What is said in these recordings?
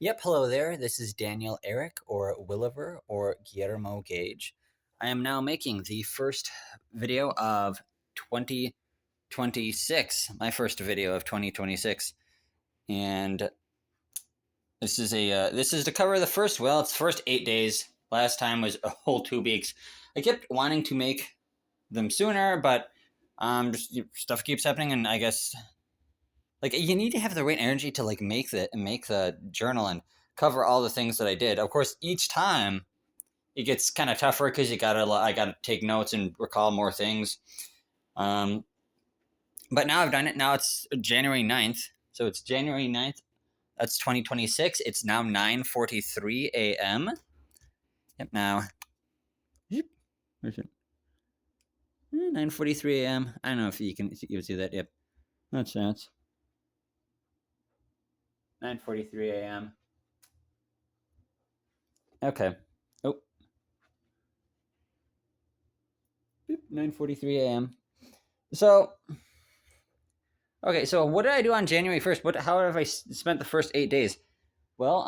Yep, hello there. This is Daniel Eric or Williver or Guillermo Gage. I am now making the first video of 2026, my first video of 2026. And this is to cover the first, it's the first 8 days. Last time was a whole 2 weeks. I kept wanting to make them sooner, but just stuff keeps happening, and I guess you need to have the right energy to make the journal and cover all the things that I did. Of course, each time it gets kind of tougher because I gotta take notes and recall more things. But now I've done it. Now it's January 9th. So it's January 9th. That's 2026. It's now 9:43 a.m. Yep, now. Where's it? 9:43 a.m. I don't know if you can see that. Yep. That's that. 9:43 a.m. Okay. Oh. 9:43 a.m. So, okay, so what did I do on January 1st? How have I spent the first 8 days? Well,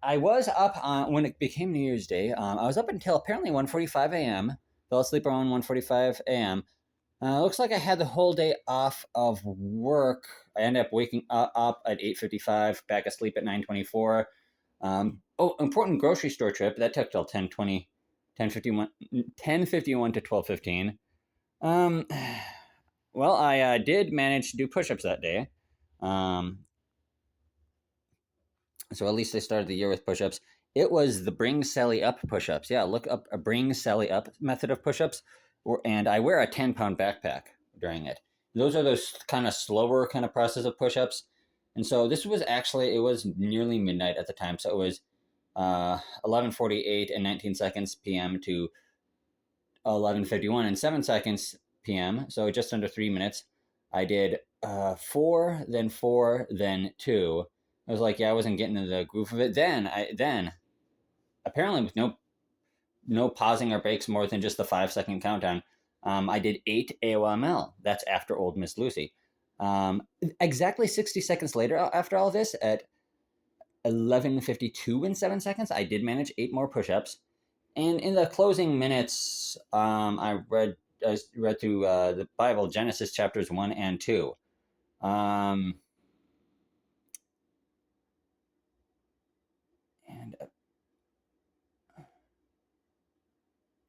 I was up when it became New Year's Day. I was up until apparently 1:45 a.m. Fell asleep around 1:45 a.m. Looks like I had the whole day off of work. I ended up waking up at 8:55, back asleep at 9:24. Important grocery store trip. That took till 10:20, 10:51 to 12:15. Well, I did manage to do push-ups that day. So at least I started the year with push-ups. It was the Bring Sally Up push-ups. Yeah, look up a Bring Sally Up method of push-ups. And I wear a 10-pound backpack during it. Those are those kind of slower kind of process of push-ups. And so this was actually, it was nearly midnight at the time. So it was 11:48 and 19 seconds p.m. to 11:51 and 7 seconds p.m. So just under 3 minutes. I did 4, then 4, then 2. I was like, yeah, I wasn't getting into the groove of it. Then apparently with no pausing or breaks more than just the 5-second countdown, I did 8 AOML. That's after Old Miss Lucy. Exactly 60 seconds later, after all this, at 11:52 and 7 seconds, I did manage 8 more push-ups. And in the closing minutes, I read through the Bible, Genesis chapters 1 and 2. And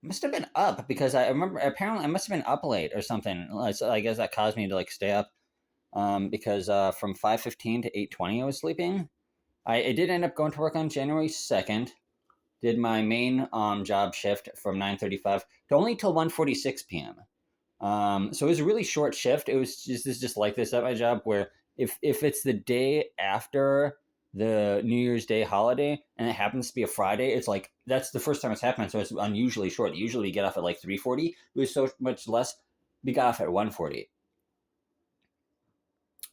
must have been up because I remember apparently I must have been up late or something. So I guess that caused me to stay up because from 5:15 to 8:20 I was sleeping. I did end up going to work on January 2nd. Did my main job shift from 9:35 to only till 1:46 p.m. So it was a really short shift. It was just like this at my job where if it's the day after the New Year's Day holiday and it happens to be a Friday, it's like that's the first time it's happened, so it's unusually short. Usually we get off at 3:40. It was so much less. We got off at 1:40.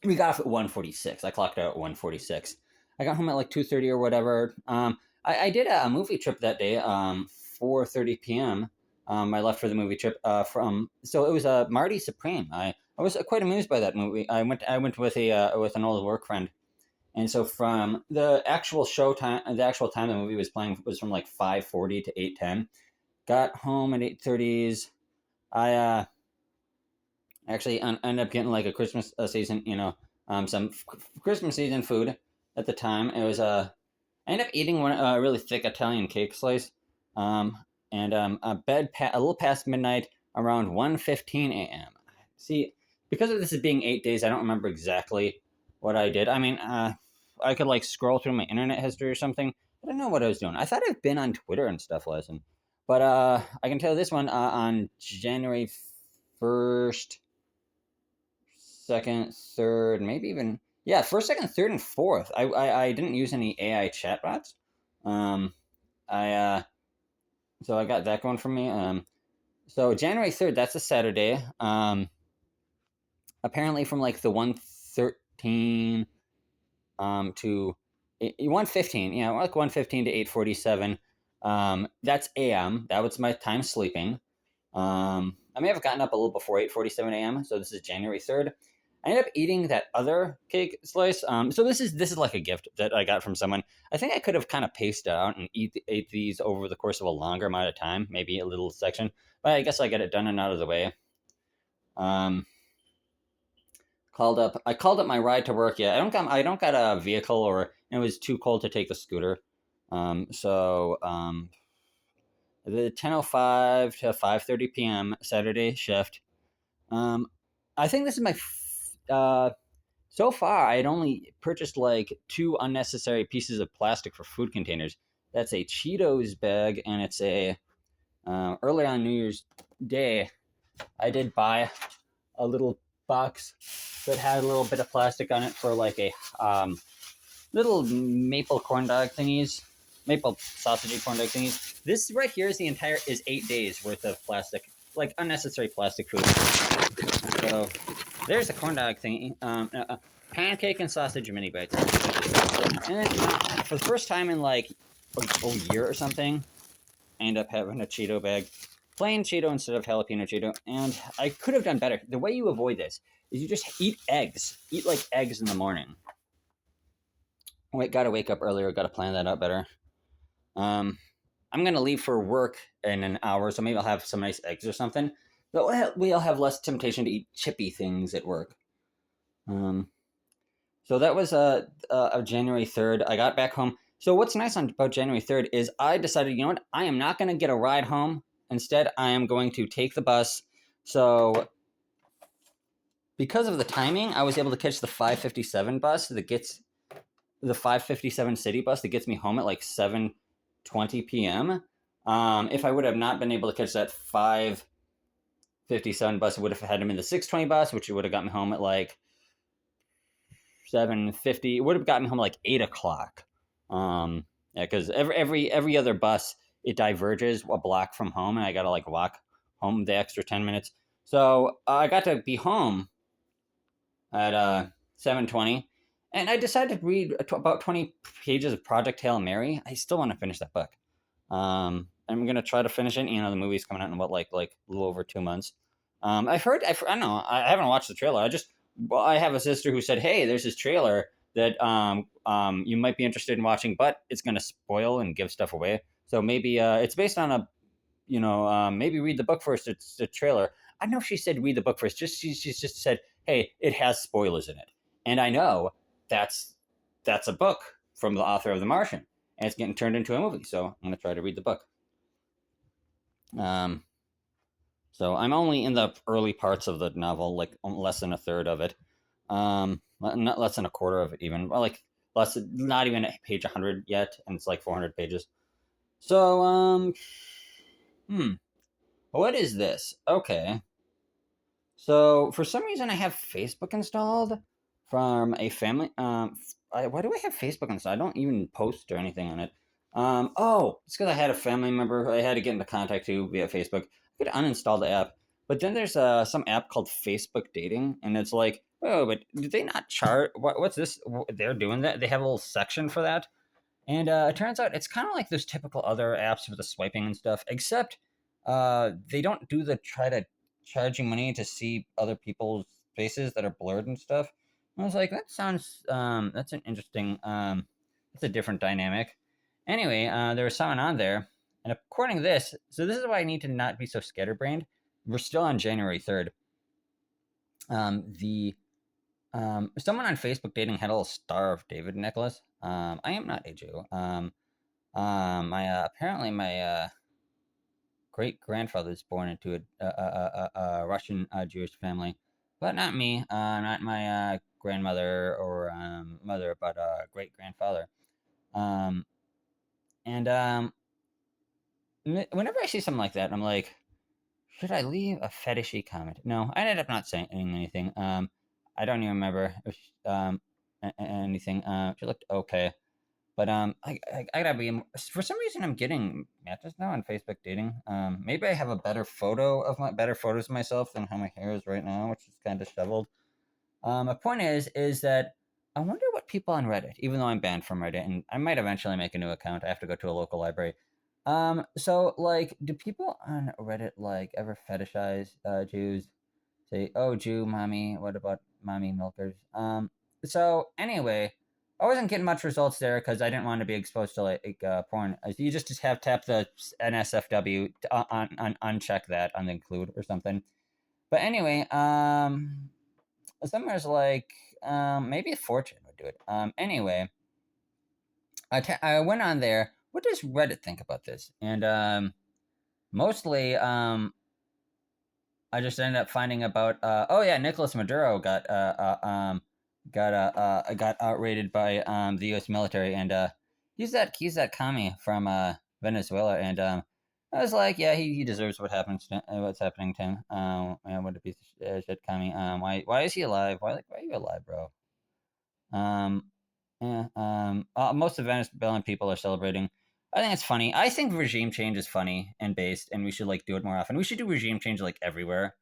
We got off at 1:46. I clocked out at 1:46. I got home at 2:30 or whatever. I did a movie trip that day. 4:30 p.m. I left for the movie trip so it was Marty Supreme. I was quite amused by that movie. I went with with an old work friend, and so from the actual time the movie was playing was from 5:40 to 8:10. Got home at 8:30s. I actually ended up getting a Christmas season, some Christmas season food at the time. It was I ended up eating a really thick Italian cake slice. And a little past midnight, around 1:15 a.m. See, because of this being 8 days, I don't remember exactly what I did. I mean, I could scroll through my internet history or something. I don't know what I was doing. I thought I've been on Twitter and stuff, lesson. But I can tell this one on January 1st, 2nd, 3rd, maybe even, yeah, 1st, 2nd, 3rd, and 4th. I didn't use any AI chatbots. So I got that going for me. So January 3rd, that's a Saturday. Apparently from the 1:13 to 1:15, yeah, 1:15 to 8:47. That's AM. That was my time sleeping. I may have gotten up a little before 8:47 a.m. So this is January 3rd. I ended up eating that other cake slice. So this is like a gift that I got from someone. I think I could have kind of paced it out and ate these over the course of a longer amount of time, maybe a little section. But I guess I got it done and out of the way. Um, I called up my ride to work. Yeah, I don't got a vehicle, or it was too cold to take the scooter. The 10:05 to 5:30 p.m. Saturday shift. Um, I think this is so far. I had only purchased like two unnecessary pieces of plastic for food containers. That's a Cheetos bag, and it's a early on New Year's Day. I did buy a little box that had a little bit of plastic on it for like a little maple corn dog thingies, maple sausage corn dog thingies. This right here is 8 days worth of plastic, like unnecessary plastic food. So there's the corn dog thingy, pancake and sausage mini bites, and then for the first time in like a year or something, I end up having a Cheeto bag, plain Cheeto instead of jalapeno Cheeto, and I could have done better. The way you avoid this is you just eat eggs, eat like eggs in the morning. Wait, gotta wake up earlier. Gotta plan that out better. Um, I'm gonna leave for work in an hour, so maybe I'll have some nice eggs or something. But we'll have less temptation to eat chippy things at work. Um, so that was January 3rd. I got back home. So what's nice about January 3rd is I decided, you know what, I am not going to get a ride home. Instead, I am going to take the bus. So because of the timing, I was able to catch the 5:57 bus that gets the 5:57 city bus that gets me home at like 7:20 p.m. If I would have not been able to catch that 5:57 bus, it would have had to be the 6:20 bus, which would have got me home at like 7:50. It would have gotten me home like 8 o'clock. Yeah, because every other bus it diverges a block from home, and I gotta like walk home the extra 10 minutes. So I got to be home at 7:20, and I decided to read about 20 pages of Project Hail Mary. I still want to finish that book. I'm gonna try to finish it. You know, the movie's coming out in what like a little over 2 months. I've heard. I don't know. I haven't watched the trailer. I have a sister who said, "Hey, there's this trailer that you might be interested in watching, but it's gonna spoil and give stuff away. So maybe it's based on maybe read the book first. It's the trailer." I don't know if she said read the book first. She's just said, "Hey, it has spoilers in it," and I know that's a book from the author of The Martian, and it's getting turned into a movie. So I'm gonna try to read the book. Um, so I'm only in the early parts of the novel, like less than a third of it. Not less than a quarter of it, even. Well, like not even at page 100 yet, and it's like 400 pages. So, what is this? Okay. So for some reason, I have Facebook installed from a family. Why do I have Facebook installed? I don't even post or anything on it. It's because I had a family member I had to get into contact to via Facebook. I could uninstall the app, but then there's some app called Facebook Dating, and it's like, oh, but did they not chart? What's this? They're doing that. They have a little section for that, and it turns out it's kind of like those typical other apps with the swiping and stuff, except they don't do the try to charging money to see other people's faces that are blurred and stuff. I was like, that sounds that's an interesting it's a different dynamic. Anyway, there was someone on there, and according to this, so this is why I need to not be so scatterbrained. We're still on January 3rd. The Someone on Facebook Dating had a little Star of David necklace. I am not a Jew. My apparently my great grandfather was born into a Russian Jewish family, but not me. Not my grandmother or mother, but great grandfather. Um, and Whenever I see something like that, I'm like, should I leave a fetishy comment? No, I ended up not saying anything. I don't even remember anything. She looked okay. But I gotta be. For some reason, I'm getting matches now on Facebook Dating. Maybe I have a better better photos of myself than how my hair is right now, which is kind of disheveled. My point is that I wonder what people on Reddit, even though I'm banned from Reddit, and I might eventually make a new account. I have to go to a local library. So like, do people on Reddit like ever fetishize Jews? Say, oh, Jew mommy, what about mommy milkers. So anyway, I wasn't getting much results there because I didn't want to be exposed to porn. You just have tap the NSFW on uncheck that on the include or something. But anyway, somewhere's like maybe a fortune would do it. Anyway, I went on there. What does Reddit think about this? And mostly I just ended up finding about oh yeah, Nicolas Maduro got outrated by the U.S. military, and he's that commie from Venezuela, and I was like, yeah, he deserves what's happening to him. And what a piece of shit commie. Why is he alive? Why are you alive, bro? Um, yeah. Most of Venezuelan people are celebrating. I think it's funny. I think regime change is funny and based, and we should do it more often. We should do regime change everywhere.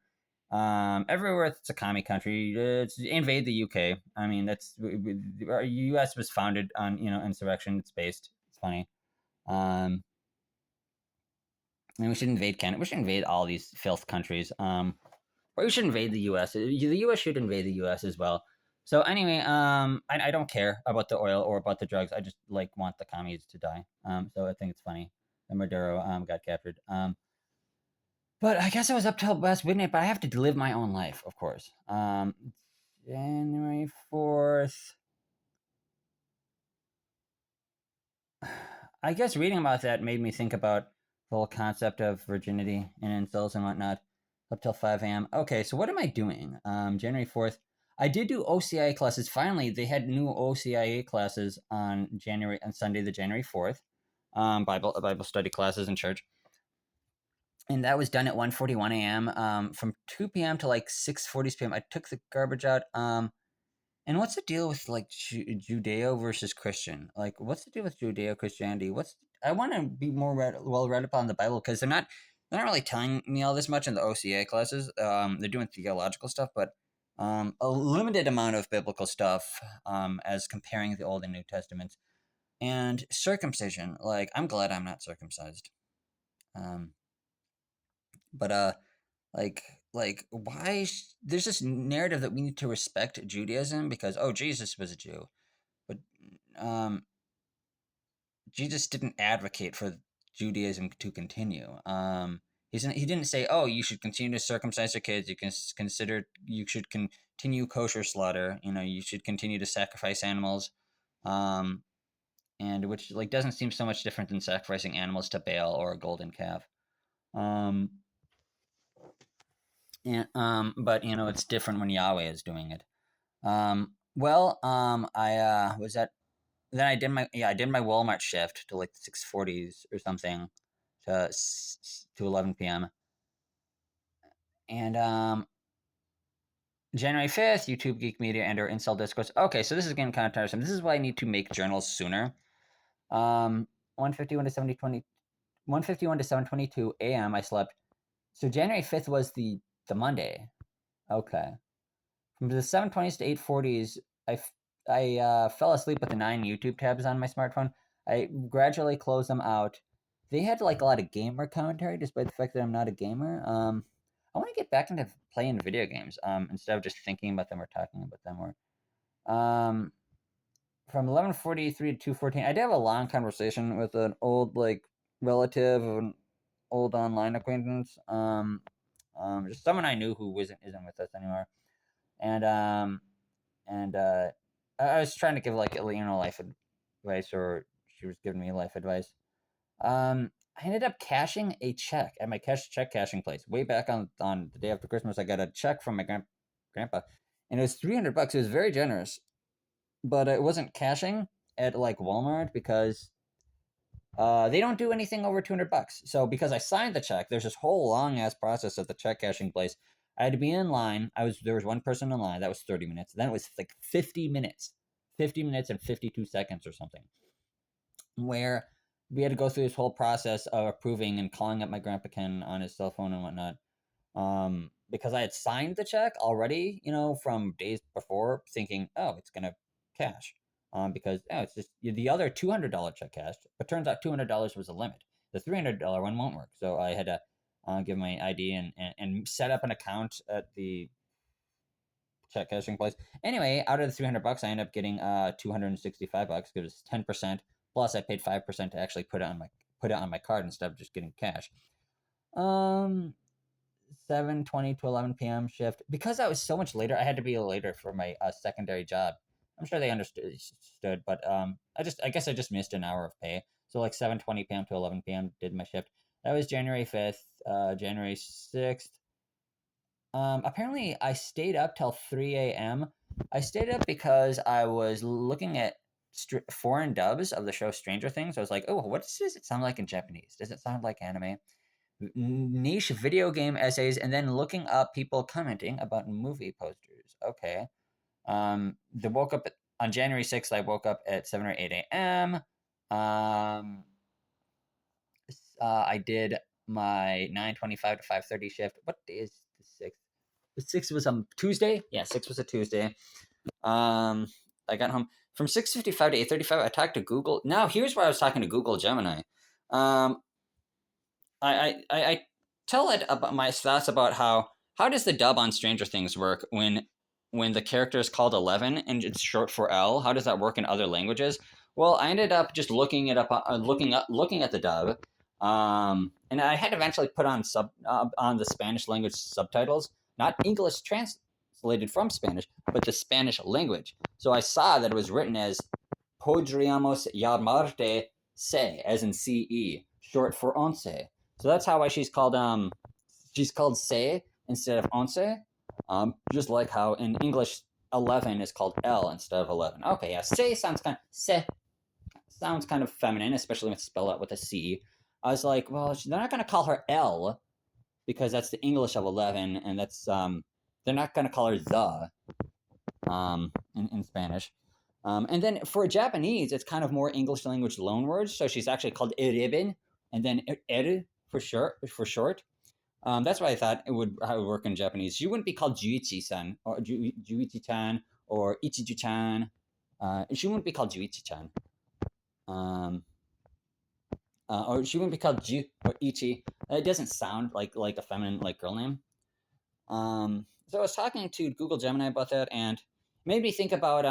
Everywhere it's a commie country. It's invade the UK. I mean, our US was founded on insurrection. It's based. It's funny. And we should invade Canada. We should invade all these filth countries. Or we should invade the US. The US should invade the US as well. So anyway, I don't care about the oil or about the drugs. I just want the commies to die. So I think it's funny that Maduro got captured. But I guess it was up till last midnight. But I have to live my own life, of course. January 4th. I guess reading about that made me think about the whole concept of virginity and incels and whatnot. Up till 5 a.m. Okay, so what am I doing? January 4th. I did do OCIA classes. Finally, they had new OCIA classes on Sunday, the January 4th. Bible study classes in church. And that was done at 1:41 a.m. From 2 p.m. to 6:40 p.m. I took the garbage out. And what's the deal with Judeo versus Christian? What's the deal with Judeo Christianity? I want to be more well read up on the Bible because they're not really telling me all this much in the OCA classes. They're doing theological stuff, but a limited amount of biblical stuff as comparing the Old and New Testaments. And circumcision, I'm glad I'm not circumcised. But why there's this narrative that we need to respect Judaism because Jesus was a Jew, but um Jesus didn't advocate for Judaism to continue. He didn't say, oh, you should continue to circumcise your kids, you should continue kosher slaughter, you should continue to sacrifice animals, and which doesn't seem so much different than sacrificing animals to Baal or a golden calf. But it's different when Yahweh is doing it. I was at then I did my Walmart shift to 6:40s or something to 11 p.m. And January 5th, YouTube Geek Media and our Incel Discourse. Okay, so this is getting kind of tiresome. This is why I need to make journals sooner. 1:51 to 1:51 to 7:22 a.m. I slept. So January 5th was the Monday. Okay. From the 7:20s to 8:40s, I fell asleep with the 9 YouTube tabs on my smartphone. I gradually closed them out. They had a lot of gamer commentary, despite the fact that I'm not a gamer. I want to get back into playing video games instead of just thinking about them or talking about them. From 11:43 to 2:14, I did have a long conversation with an old relative of an old online acquaintance. Just someone I knew who isn't with us anymore, and I was trying to give life advice, or she was giving me life advice. I ended up cashing a check at my check cashing place way back on the day after Christmas. I got a check from my grandpa, and it was $300. It was very generous, but it wasn't cashing at Walmart because they don't do anything over $200. So because I signed the check, there's this whole long ass process at the check cashing place. I had to be in line. There was one person in line. That was 30 minutes. Then it was 50 minutes, 50 minutes and 52 seconds or something, where we had to go through this whole process of approving and calling up my grandpa Ken on his cell phone and whatnot. Because I had signed the check already, from days before, thinking, oh, it's gonna cash. Because it's just the other $200 check cashed, but turns out $200 was a limit. The $300 one won't work, so I had to give my ID and set up an account at the check cashing place. Anyway, out of the $300, I ended up getting $265 because it's 10%. Plus, I paid 5% to actually put it on my card instead of just getting cash. 7:20 to 11 p.m. shift. Because I was so much later, I had to be later for my secondary job. I'm sure they understood, but I guess I just missed an hour of pay. So like 7:20 p.m. to 11 p.m. did my shift. That was January 5th. January 6th. Apparently, I stayed up till 3 a.m. I stayed up because I was looking at foreign dubs of the show Stranger Things. I was like, oh, what does it sound like in Japanese? Does it sound like anime? Niche video game essays, and then looking up people commenting about movie posters. Okay. The woke up on January 6th. I woke up at 7 or 8 a.m. I did my 9:25 to 5:30 shift. What day is the 6th? The 6th was a Tuesday. Yeah, 6th was a Tuesday. I got home from 6:55 to 8:35. I talked to Google. Now here's where I was talking to Google Gemini. I tell it about my thoughts about how does the dub on Stranger Things work when the character is called 11 and it's short for L. How does that work in other languages? Well, I ended up just looking it up, looking at the dub, and I had eventually put on on the Spanish language subtitles, not English translated from Spanish, but the Spanish language. So I saw that it was written as "Podríamos llamarte C," as in CE, short for once. So that's how she's called. She's called "se" instead of once. Just like how in English 11 is called L instead of 11. Okay, yeah, "se" sounds kind of feminine, especially when it's spelled out with a C. I was like, well, they're not going to call her L because that's the English of 11, and that's they're not going to call her the in Spanish. And then for Japanese, it's kind of more English language loanwords. So she's actually called Ereben, and then Er for short. That's why I thought how it would work in Japanese. She wouldn't be called Juichi-san or Juichi-chan or Ichiju-chan. She wouldn't be called Juichi-chan. Or she wouldn't be called Ju or Ichi. It doesn't sound like a feminine girl name. So I was talking to Google Gemini about that, and it made me think about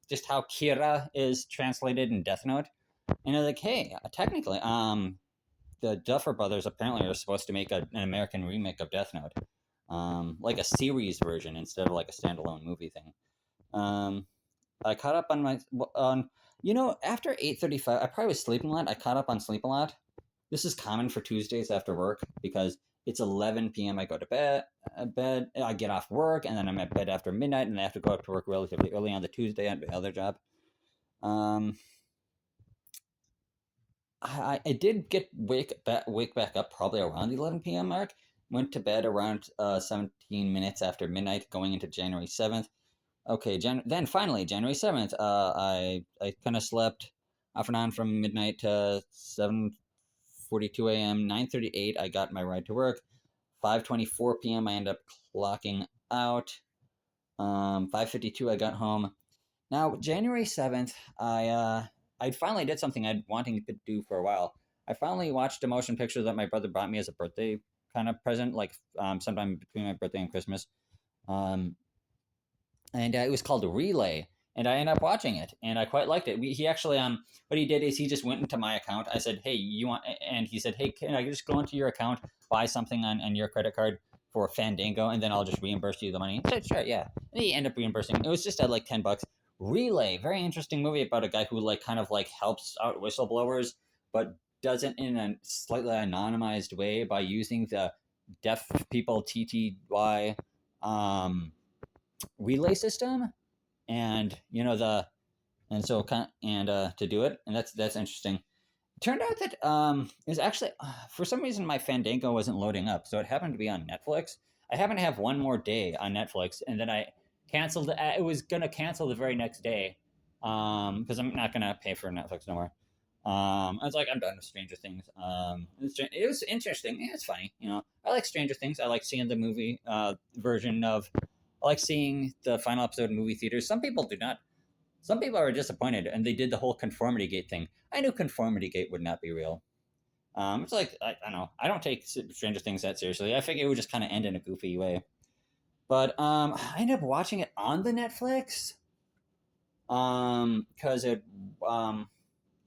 just how Kira is translated in Death Note. And I was like, hey, technically, the Duffer Brothers apparently are supposed to make an American remake of Death Note, like a series version instead of like a standalone movie thing. I caught up on after 8:35, I probably was sleeping a lot. I caught up on sleep a lot. This is common for Tuesdays after work because it's 11 p.m. I go to bed. I get off work, and then I'm at bed after midnight, and I have to go up to work relatively early on the Tuesday at my other job. I did wake back up probably around the 11 p.m. mark. Went to bed around 17 minutes after midnight, going into January 7th. Okay, then finally, January 7th, I kind of slept off and on from midnight to 7:42 a.m. 9:38, I got my ride to work. 5:24 p.m., I ended up clocking out. 5:52, I got home. Now, January 7th, I finally did something I'd wanting to do for a while. I finally watched a motion picture that my brother bought me as a birthday kind of present, like sometime between my birthday and Christmas. And it was called Relay, and I ended up watching it, and I quite liked it. He actually, what he did is he just went into my account. I said, hey, you want, and he said, hey, can I just go into your account, buy something on your credit card for Fandango, and then I'll just reimburse you the money? I said, sure, yeah. And he ended up reimbursing. It was just at like $10. Relay, very interesting movie about a guy who kind of helps out whistleblowers, but does it in a slightly anonymized way by using the deaf people TTY relay system, and to do it, and that's interesting. It turned out that it was actually for some reason my Fandango wasn't loading up, so it happened to be on Netflix. I happened to have one more day on Netflix, and then I canceled it. It was gonna cancel the very next day because I'm not gonna pay for Netflix no more. I was like, I'm done with Stranger Things. It was interesting. Yeah, it's funny. I like Stranger Things. I like seeing the movie version of. I like seeing the final episode in movie theaters. Some people do not. Some people are disappointed, and they did the whole conformity gate thing. I knew conformity gate would not be real. It's like I don't know. I don't take Stranger Things that seriously. I figured it would just kind of end in a goofy way. But I ended up watching it on the Netflix. Because it I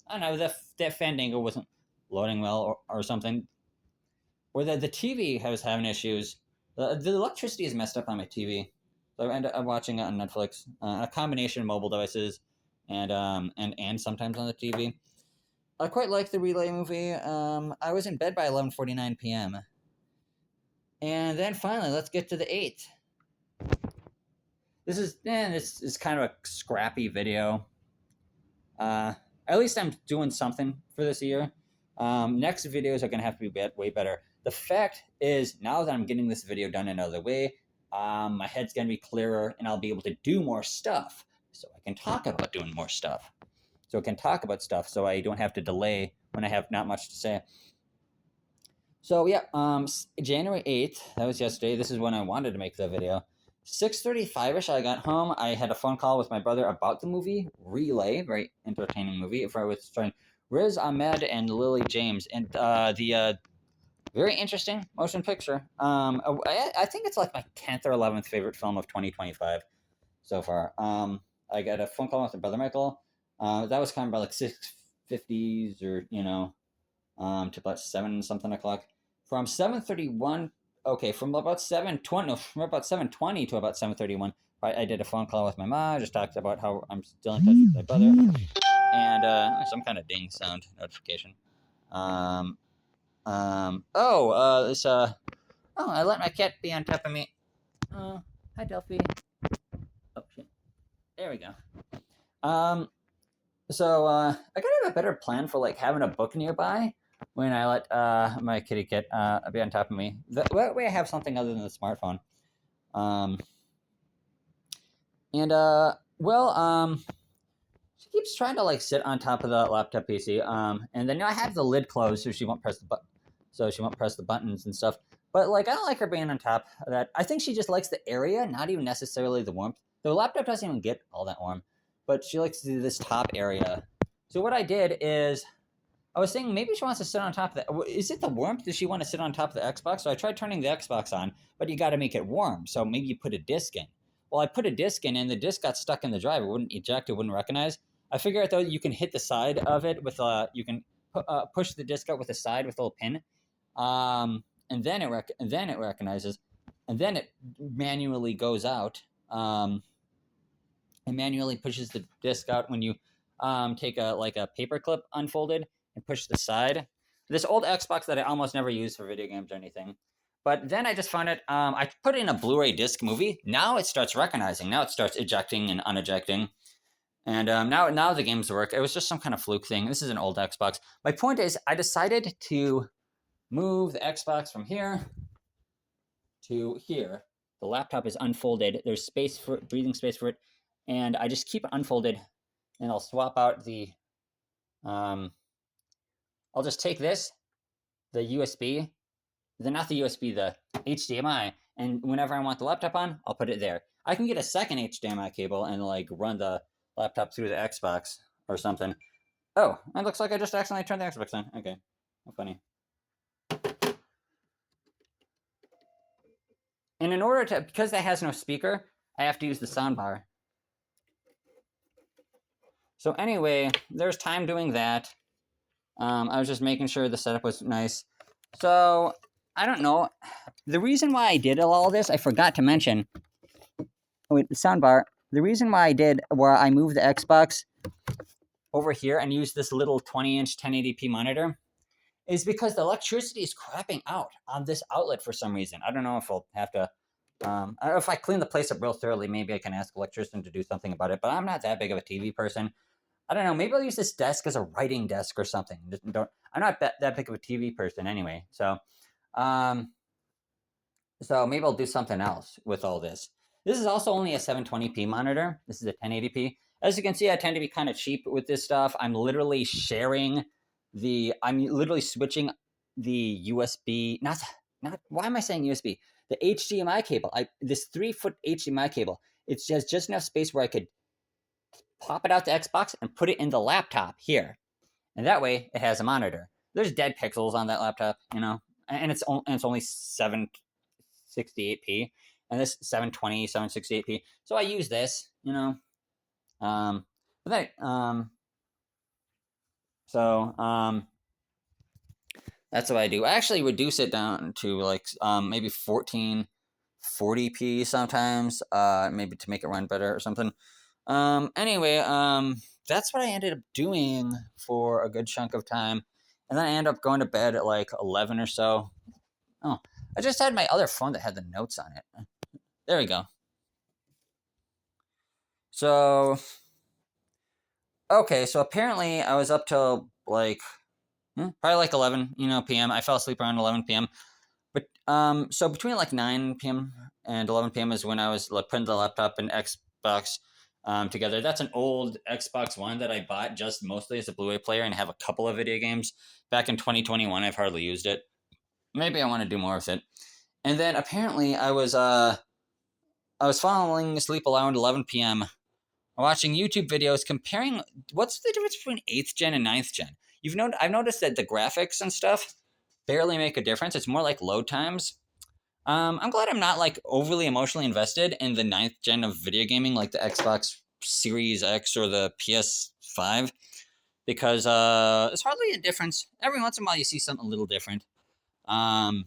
don't know, that Fandango wasn't loading well or something. Or the TV was having issues. The electricity is messed up on my TV. So I ended up watching it on Netflix. A combination of mobile devices and sometimes on the TV. I quite like the Relay movie. I was in bed by 11:49 p.m. And then finally, let's get to the 8th. This is kind of a scrappy video. At least I'm doing something for this year. Next videos are going to have to be way better. The fact is, now that I'm getting this video done another way, my head's going to be clearer and I'll be able to do more stuff. So I can talk about doing more stuff. So I can talk about stuff so I don't have to delay when I have not much to say. So yeah, January 8th, that was yesterday. This is when I wanted to make the video. 6:35ish, I got home. I had a phone call with my brother about the movie Relay, very entertaining movie. If I was starring Riz Ahmed and Lily James, and the very interesting motion picture. I think it's like my 10th or 11th favorite film of 2025 so far. I got a phone call with my brother Michael. That was kind of about like 6:50s or to about 7 something o'clock. From 7:31. Okay, from about 7:20 to about 7:31, I did a phone call with my mom. Just talked about how I'm still in touch with my brother, and some kind of ding sound notification. I let my cat be on top of me. Hi Delphi. Oh shit. There we go. So I gotta have a better plan for like having a book nearby when I let my kitty cat be on top of me. That way I have something other than the smartphone. She keeps trying to like sit on top of the laptop PC. And then I have the lid closed so she won't press the buttons and stuff. But like I don't like her being on top of that. I think she just likes the area, not even necessarily the warmth. The laptop doesn't even get all that warm, but she likes to do this top area. So what I did is I was thinking maybe she wants to sit on top of the. Is it the warmth? Does she want to sit on top of the Xbox? So I tried turning the Xbox on, but you got to make it warm. So maybe you put a disc in. Well, I put a disc in, and the disc got stuck in the drive. It wouldn't eject. It wouldn't recognize. I figured out though you can hit the side of it with you can push the disc out with the side with a little pin, and then it recognizes, and then it manually goes out. It manually pushes the disc out when you take a paper clip unfolded and push the side. This old Xbox that I almost never use for video games or anything. But then I just found it. I put in a Blu-ray disc movie. Now it starts recognizing. Now it starts ejecting and unejecting. And now the games work. It was just some kind of fluke thing. This is an old Xbox. My point is, I decided to move the Xbox from here to here. The laptop is unfolded. There's breathing space for it. And I just keep it unfolded. And I'll swap out the... I'll just take this, the USB, not the USB, the HDMI, and whenever I want the laptop on, I'll put it there. I can get a second HDMI cable and like run the laptop through the Xbox or something. Oh, it looks like I just accidentally turned the Xbox on. Okay, how funny. And in order to, because that has no speaker, I have to use the soundbar. So anyway, there's time doing that. I was just making sure the setup was nice. So, I don't know. The reason why I did all this, I forgot to mention. Wait, the soundbar. The reason why I did, where I moved the Xbox over here and used this little 20-inch 1080p monitor, is because the electricity is crapping out on this outlet for some reason. I don't know if I'll have to... if I clean the place up real thoroughly, maybe I can ask an electrician to do something about it. But I'm not that big of a TV person. I don't know. Maybe I'll use this desk as a writing desk or something. I'm not that big of a TV person anyway. So maybe I'll do something else with all this. This is also only a 720p monitor. This is a 1080p. As you can see, I tend to be kind of cheap with this stuff. I'm literally switching the USB, why am I saying USB? The HDMI cable. This 3-foot HDMI cable. It has just enough space where I could pop it out the Xbox and put it in the laptop here. And that way it has a monitor. There's dead pixels on that laptop, and it's only 768p. and this 720, 768p. So I use this, you know. But then, so that's what I do. I actually reduce it down to like maybe 1440p sometimes, maybe to make it run better or something. Anyway, that's what I ended up doing for a good chunk of time. And then I ended up going to bed at like 11 or so. Oh, I just had my other phone that had the notes on it. There we go. So, okay, so apparently I was up till like probably like 11, p.m. I fell asleep around 11 p.m. But so between like 9 p.m. and 11 p.m. is when I was like putting the laptop and Xbox together. That's an old Xbox One that I bought just mostly as a Blu-ray player and have a couple of video games. Back in 2021, I've hardly used it. Maybe I want to do more with it. And then apparently I was falling asleep around 11 p.m. watching YouTube videos comparing what's the difference between 8th gen and 9th gen. I've noticed that the graphics and stuff barely make a difference. It's more like load times. I'm glad I'm not like overly emotionally invested in the 9th gen of video gaming, like the Xbox Series X or the PS5, because there's hardly a difference. Every once in a while, you see something a little different. And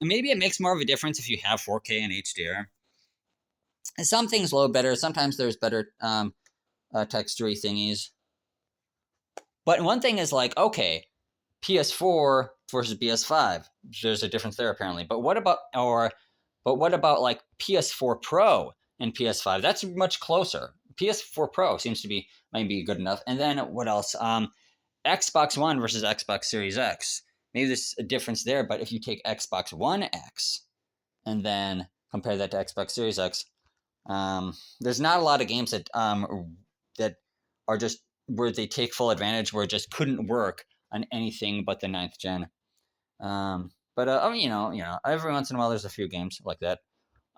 maybe it makes more of a difference if you have 4K and HDR. And some things load better. Sometimes there's better textury thingies. But one thing is like, okay, PS4 versus PS5. There's a difference there apparently. But what about like PS4 Pro and PS5? That's much closer. PS4 Pro seems to be might be good enough. And then what else? Xbox One versus Xbox Series X. Maybe there's a difference there, but if you take Xbox One X and then compare that to Xbox Series X, there's not a lot of games that are just where they take full advantage, where it just couldn't work on anything but the 9th gen. But every once in a while there's a few games like that.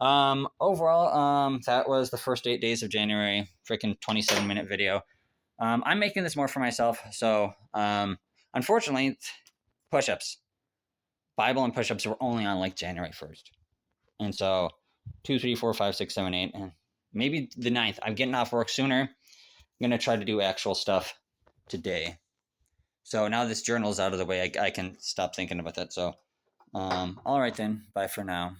Overall, that was the first 8 days of January. Freaking 27-minute video. I'm making this more for myself, so unfortunately, push-ups, Bible and push-ups were only on like January 1st, and so 2, 3, 4, 5, 6, 7, 8, and maybe the 9th. I'm getting off work sooner. I'm gonna try to do actual stuff today. So now this journal's out of the way, I can stop thinking about that. So, all right then. Bye for now.